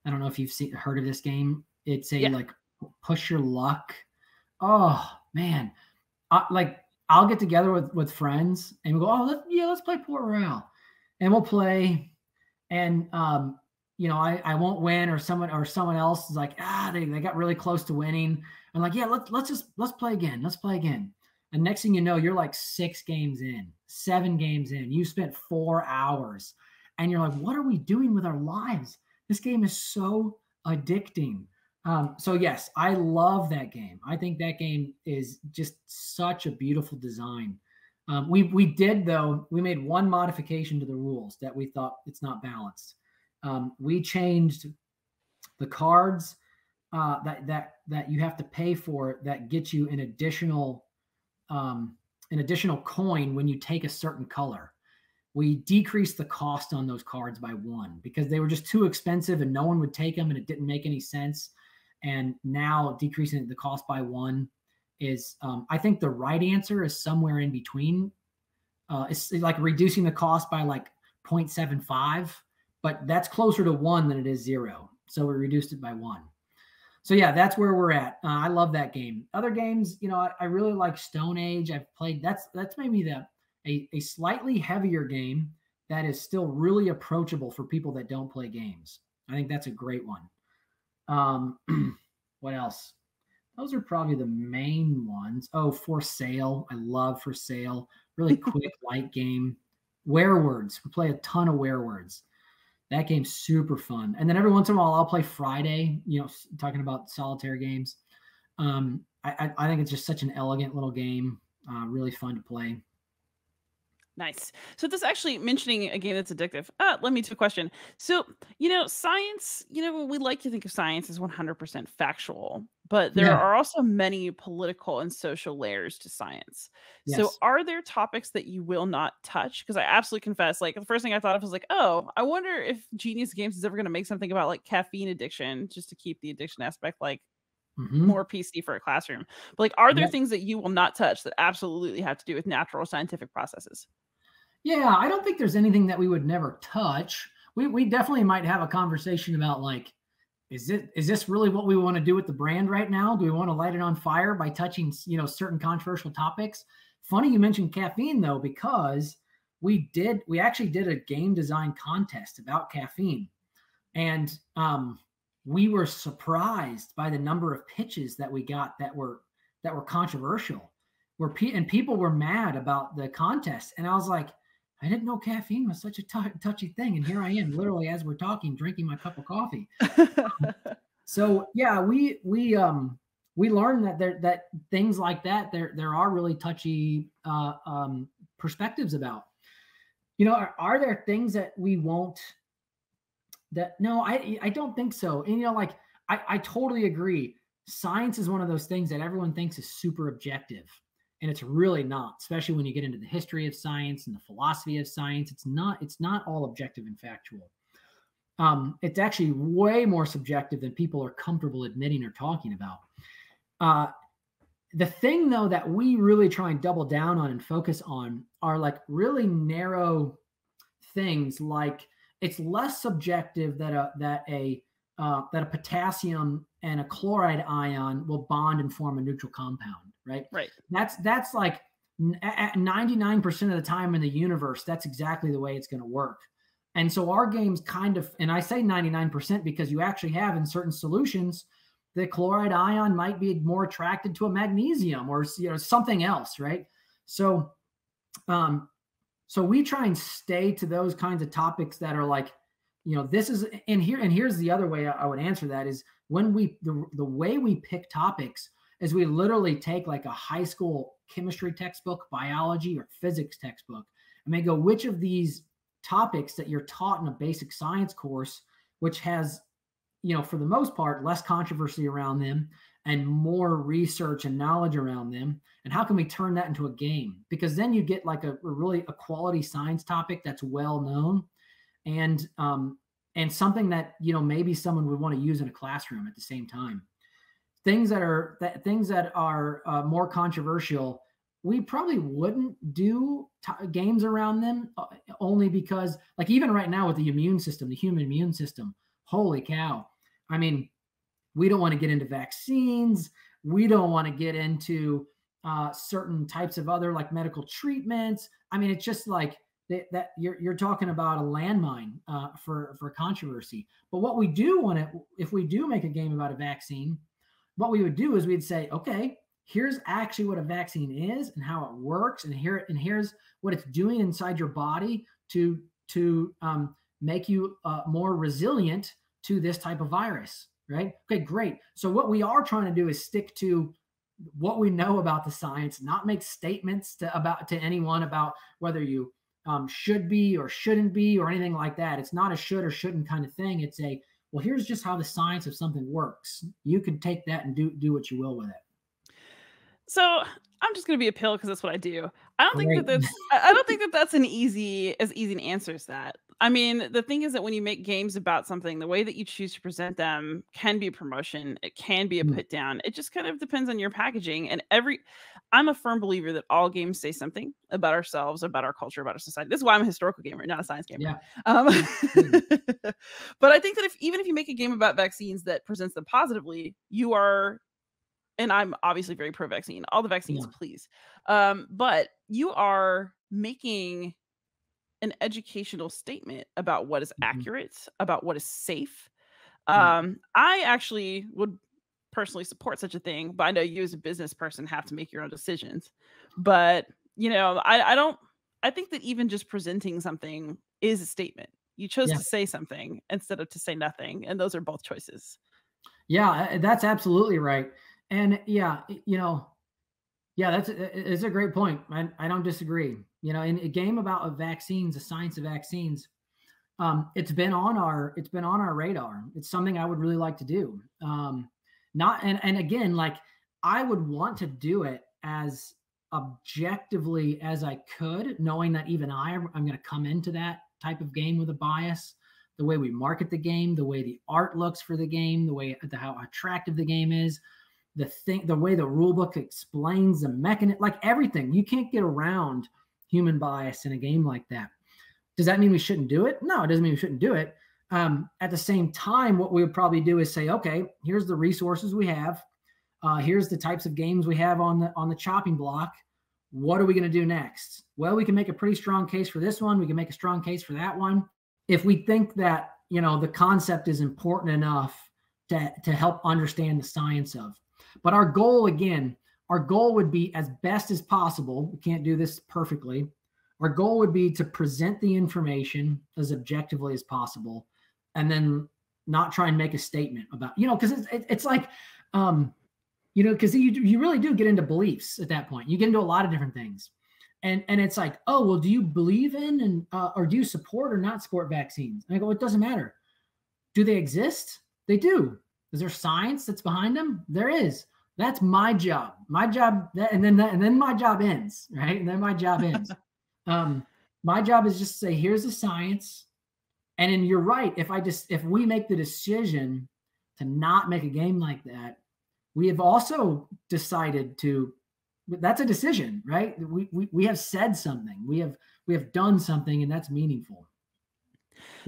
I don't know if you've heard of this game. It's like push your luck. Oh man, I'll get together with friends and we'll go, let's play Port Royale, and we'll play, and I won't win, or someone else is like, they got really close to winning. I'm like, yeah, let's play again. Let's play again. And next thing you know, you're like 6 games in, 7 games in. You spent 4 hours and you're like, what are we doing with our lives? This game is so addicting. So yes, I love that game. I think that game is just such a beautiful design. We made one modification to the rules that we thought it's not balanced. We changed the cards that you have to pay for that get you an additional coin when you take a certain color. We decreased the cost on those cards by 1 because they were just too expensive and no one would take them and it didn't make any sense. And now decreasing the cost by 1 is, I think the right answer is somewhere in between. It's like reducing the cost by like 0.75, but that's closer to 1 than it is 0. So we reduced it by 1. So yeah, that's where we're at. I love that game. Other games, I really like Stone Age. I've played, that's maybe a slightly heavier game that is still really approachable for people that don't play games. I think that's a great one. What else? Those are probably the main ones. Oh, For Sale. I love For Sale. Really quick, light game. Werewords. We play a ton of Werewords. That game's super fun. And then every once in a while, I'll play Friday, talking about solitaire games. I think it's just such an elegant little game. Really fun to play. Nice. So this actually mentioning a game that's addictive. Let me to a question. So, science, we like to think of science as 100% factual, but there Yeah. are also many political and social layers to science. So Yes. are there topics that you will not touch? Because I absolutely confess, like the first thing I thought of was like, oh, I wonder if Genius Games is ever going to make something about like caffeine addiction just to keep the addiction aspect like Hmm. more PC for a classroom. But like, are there Yeah. things that you will not touch that absolutely have to do with natural scientific processes? Yeah. I don't think there's anything that we would never touch. We definitely might have a conversation about like, is this really what we want to do with the brand right now? Do we want to light it on fire by touching, certain controversial topics? Funny you mentioned caffeine though, because we actually did a game design contest about caffeine, and we were surprised by the number of pitches that we got that were controversial, and people were mad about the contest, and I was like, I didn't know caffeine was such a touchy thing, and here I am, literally as we're talking, drinking my cup of coffee. So yeah, we learned that things like there are really touchy perspectives about. Are there things that we won't that no, I don't think so. And like I totally agree. Science is one of those things that everyone thinks is super objective. And it's really not, especially when you get into the history of science and the philosophy of science. It's not all objective and factual. It's actually way more subjective than people are comfortable admitting or talking about. Uh, the thing though that we really try and double down on and focus on are like really narrow things, like it's less subjective that a potassium and a chloride ion will bond and form a neutral compound, right? Right. That's like at 99% of the time in the universe, that's exactly the way it's going to work. And so our games kind of, and I say 99% because you actually have in certain solutions, the chloride ion might be more attracted to a magnesium or something else, right? So um, so we try and stay to those kinds of topics that are like, this is, and here's the other way I would answer that is when the way we pick topics is we literally take like a high school chemistry textbook, biology or physics textbook, and they go, which of these topics that you're taught in a basic science course, which has, for the most part, less controversy around them and more research and knowledge around them, and how can we turn that into a game? Because then you get like a really a quality science topic that's well known, and something that maybe someone would want to use in a classroom at the same time. Things that are more controversial, we probably wouldn't do games around them, only because, like, even right now with the immune system, the human immune system, holy cow! I mean, we don't want to get into vaccines. We don't want to get into certain types of other like medical treatments. I mean, it's just like that you're talking about a landmine for controversy. But what we do want to, if we do make a game about a vaccine, what we would do is we'd say, okay, here's actually what a vaccine is and how it works, and here's what it's doing inside your body to make you more resilient to this type of virus. Right? Okay, great. So what we are trying to do is stick to what we know about the science, not make statements to anyone about whether you should be or shouldn't be or anything like that. It's not a should or shouldn't kind of thing. It's a, well, here's just how the science of something works. You can take that and do what you will with it. So I'm just gonna be a pill because that's what I do. Great. I don't think that that's as easy an answer as that. I mean, the thing is that when you make games about something, the way that you choose to present them can be a promotion. It can be a Mm, put down. It just kind of depends on your packaging. And I'm a firm believer that all games say something about ourselves, about our culture, about our society. This is why I'm a historical gamer, not a science gamer. yeah. Um, Mm, but I think that even if you make a game about vaccines that presents them positively, you are, and I'm obviously very pro vaccine, all the vaccines, yeah. please. But you are making an educational statement about what is Mhm. accurate, about what is safe. Right. I actually would personally support such a thing, but I know you as a business person have to make your own decisions. But, I don't, I think that even just presenting something is a statement. You chose Yeah. to say something instead of to say nothing. And those are both choices. Yeah. That's absolutely right. And yeah, yeah, it's a great point. I don't disagree. in a game about vaccines, the science of vaccines, it's been on our radar. It's something I would really like to do. Not and again, like I would want to do it as objectively as I could, knowing that even I'm going to come into that type of game with a bias. The way we market the game, the way the art looks for the game, how attractive the game is, the way the rule book explains the mechanism, like everything. You can't get around human bias in a game like that. Does that mean we shouldn't do it? No, it doesn't mean we shouldn't do it. At the same time, what we would probably do is say, okay, here's the resources we have. Here's the types of games we have on the chopping block. What are we going to do next? Well, we can make a pretty strong case for this one. We can make a strong case for that one. If we think that, the concept is important enough to help understand the science of. But our goal would be as best as possible. We can't do this perfectly. Our goal would be to present the information as objectively as possible, and then not try and make a statement about, because it's like, because you really do get into beliefs at that point. You get into a lot of different things. And it's like, oh, well, do you believe in or do you support or not support vaccines? And I go, it doesn't matter. Do they exist? They do. Is there science that's behind them? There is. That's my job. And then my job ends, right? And then my job ends. My job is just to say, here's the science. And then you're right. If we make the decision to not make a game like that, we have also decided that's a decision, right? We have said something, we have done something, and that's meaningful.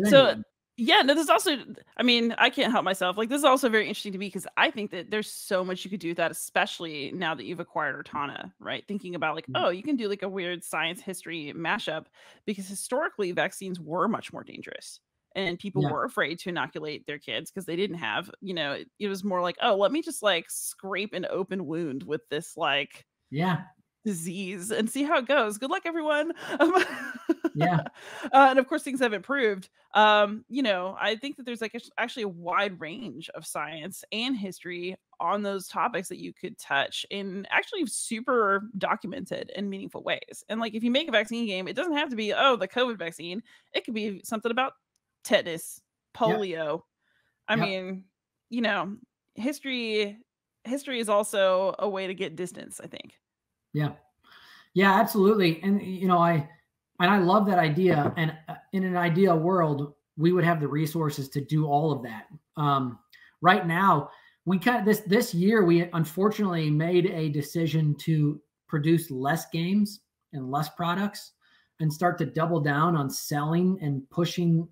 So yeah, no, there's also, I mean, I can't help myself. Like, this is also very interesting to me because I think that there's so much you could do with that, especially now that you've acquired Ortana, right? Thinking about like, oh, you can do like a weird science history mashup, because historically vaccines were much more dangerous and people were afraid to inoculate their kids because they didn't have, it was more like, oh, let me just like scrape an open wound with this like disease and see how it goes. Good luck, everyone. And of course things have improved. I think that there's like actually a wide range of science and history on those topics that you could touch in actually super documented and meaningful ways. And like, if you make a vaccine game, it doesn't have to be, oh, the COVID vaccine. It could be something about tetanus, polio. I mean, history is also a way to get distance, I think. Yeah, absolutely. And, I love that idea. And in an ideal world, we would have the resources to do all of that. Right now, we this year, we unfortunately made a decision to produce less games and less products and start to double down on selling and pushing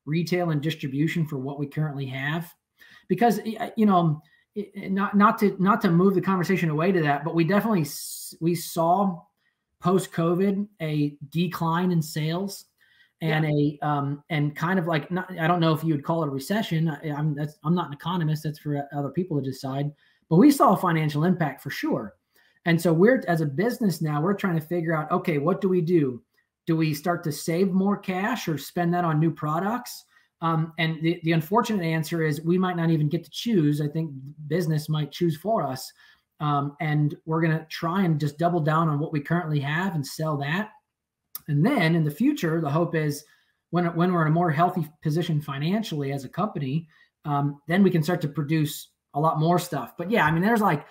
retail and distribution for what we currently have. Because, not to move the conversation away to that, but we saw post-COVID a decline in sales and and kind of like, I don't know if you would call it a recession. I'm not an economist. That's for other people to decide. But we saw a financial impact for sure. And so as a business now, we're trying to figure out, okay, what do we do? Do we start to save more cash or spend that on new products? And the unfortunate answer is we might not even get to choose. I think business might choose for us. And we're going to try and just double down on what we currently have and sell that. And then in the future, the hope is when we're in a more healthy position financially as a company, then we can start to produce a lot more stuff. But yeah, I mean, there's like,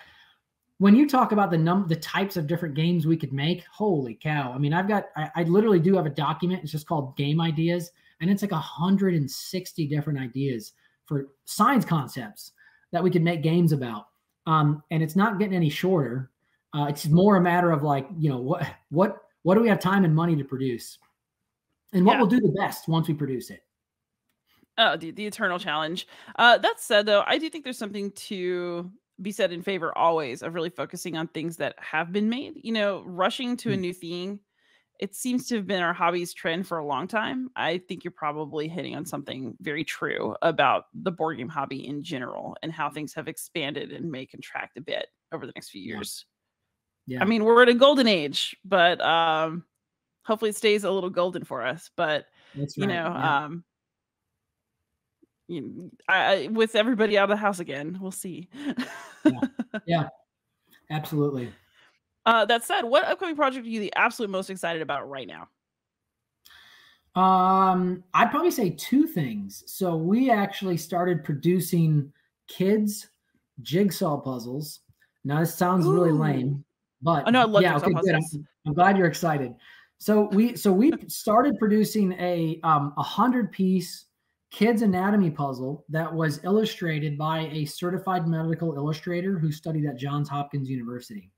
when you talk about the types of different games we could make, holy cow. I mean, I literally do have a document. It's just called Game Ideas. And it's like 160 different ideas for science concepts that we could make games about. And it's not getting any shorter. It's more a matter of like, what do we have time and money to produce? And what will do the best once we produce it? Oh, the eternal challenge. That said, though, I do think there's something to be said in favor always of really focusing on things that have been made. Rushing to a new thing, it seems to have been our hobby's trend for a long time. I think you're probably hitting on something very true about the board game hobby in general and how things have expanded and may contract a bit over the next few years. Yeah. I mean, we're at a golden age, but hopefully it stays a little golden for us. But, that's right. with everybody out of the house again, we'll see. Yeah, absolutely. That said, what upcoming project are you the absolute most excited about right now? I'd probably say two things. So we actually started producing kids jigsaw puzzles. Now this sounds really Ooh. lame, but Oh no, I love yeah, jigsaw okay, good. puzzles. I'm glad you're excited. So we started producing a 100-piece kids anatomy puzzle that was illustrated by a certified medical illustrator who studied at Johns Hopkins University.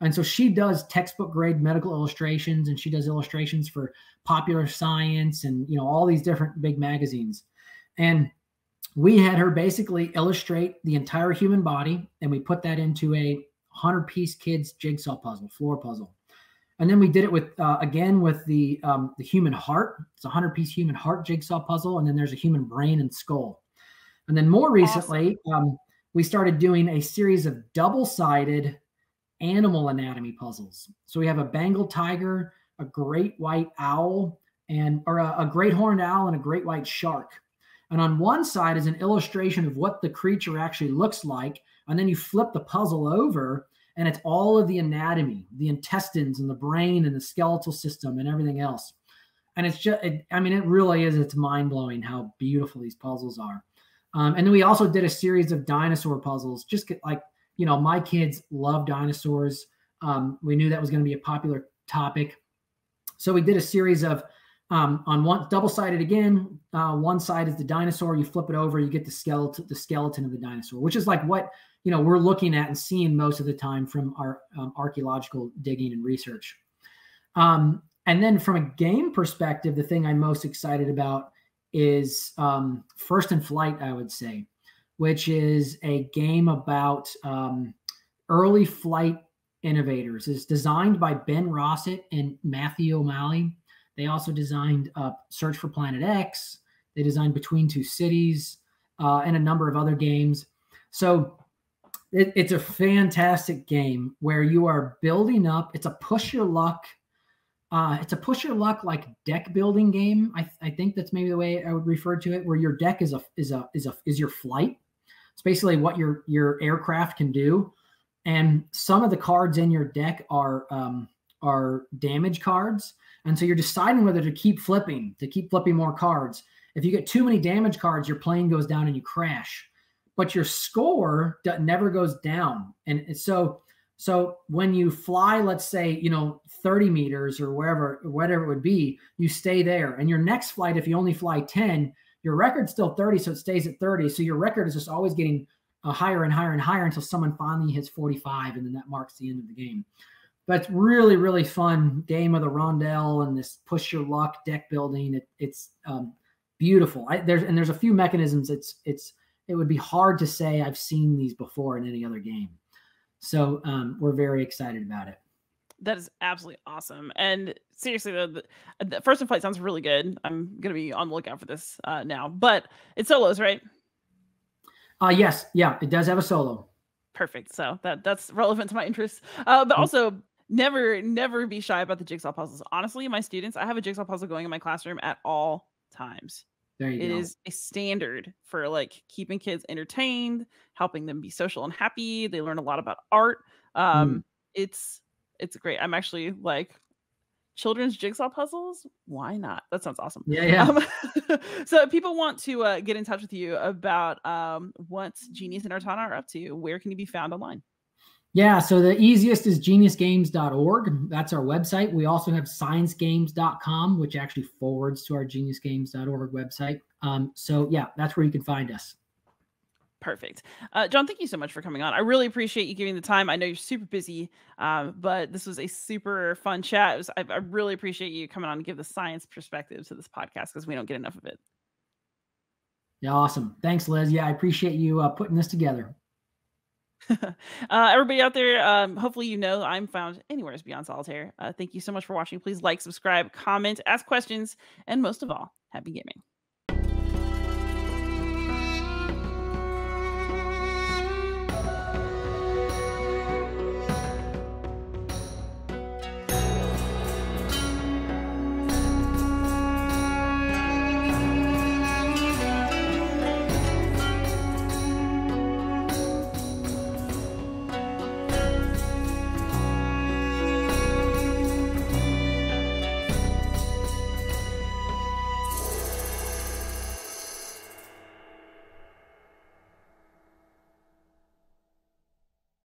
And so she does textbook grade medical illustrations, and she does illustrations for Popular Science and all these different big magazines. And we had her basically illustrate the entire human body, and we put that into a 100-piece kids jigsaw puzzle, floor puzzle. And then we did it with again with the human heart. It's a 100-piece human heart jigsaw puzzle, and then there's a human brain and skull. And then more recently, Awesome. we started doing a series of double-sided animal anatomy puzzles. So we have a Bengal tiger, a great white owl, or a great horned owl and a great white shark. And on one side is an illustration of what the creature actually looks like. And then you flip the puzzle over, and it's all of the anatomy, the intestines and the brain and the skeletal system and everything else. And it's just, it really is. It's mind blowing how beautiful these puzzles are. And then we also did a series of dinosaur puzzles, just like, my kids love dinosaurs. We knew that was going to be a popular topic. So we did a series of, on one double-sided again, one side is the dinosaur. You flip it over, you get the skeleton of the dinosaur, which is like what, we're looking at and seeing most of the time from our archaeological digging and research. And then from a game perspective, the thing I'm most excited about is First in Flight, I would say, which is a game about early flight innovators. It's designed by Ben Rossett and Matthew O'Malley. They also designed Search for Planet X. They designed Between Two Cities and a number of other games. So it's a fantastic game where you are building up. It's a push your luck. It's a push your luck like deck building game. I think that's maybe the way I would refer to it, where your deck is your flight. It's basically what your aircraft can do. And some of the cards in your deck are damage cards. And so you're deciding whether to keep flipping more cards. If you get too many damage cards, your plane goes down and you crash. But your score never goes down. And so when you fly, let's say, 30 meters or whatever it would be, you stay there. And your next flight, if you only fly 10, your record's still 30, so it stays at 30. So your record is just always getting higher and higher and higher until someone finally hits 45, and then that marks the end of the game. But it's really, really fun game of the rondelle and this push your luck deck building. It's beautiful. There's a few mechanisms. It would be hard to say I've seen these before in any other game. So we're very excited about it. That is absolutely awesome. And seriously, the First in Flight sounds really good. I'm going to be on the lookout for this now. But it's solos, right? Yes. Yeah, it does have a solo. Perfect. So that's relevant to my interests. But also, never be shy about the jigsaw puzzles. Honestly, my students, I have a jigsaw puzzle going in my classroom at all times. There you go. It is a standard for like keeping kids entertained, helping them be social and happy. They learn a lot about art. It's great. I'm actually like, children's jigsaw puzzles. Why not? That sounds awesome. Yeah. So if people want to get in touch with you about what Genius and Artana are up to, where can you be found online? Yeah, so the easiest is geniusgames.org. That's our website. We also have sciencegames.com, which actually forwards to our geniusgames.org website. So yeah, that's where you can find us. Perfect. John, thank you so much for coming on. I really appreciate you giving the time. I know you're super busy, but this was a super fun chat. I really appreciate you coming on and give the science perspective to this podcast because we don't get enough of it. Yeah, awesome. Thanks, Liz. Yeah, I appreciate you putting this together. Everybody out there, hopefully I'm found anywhere beyond Solitaire. Thank you so much for watching. Please like, subscribe, comment, ask questions, and most of all, happy gaming.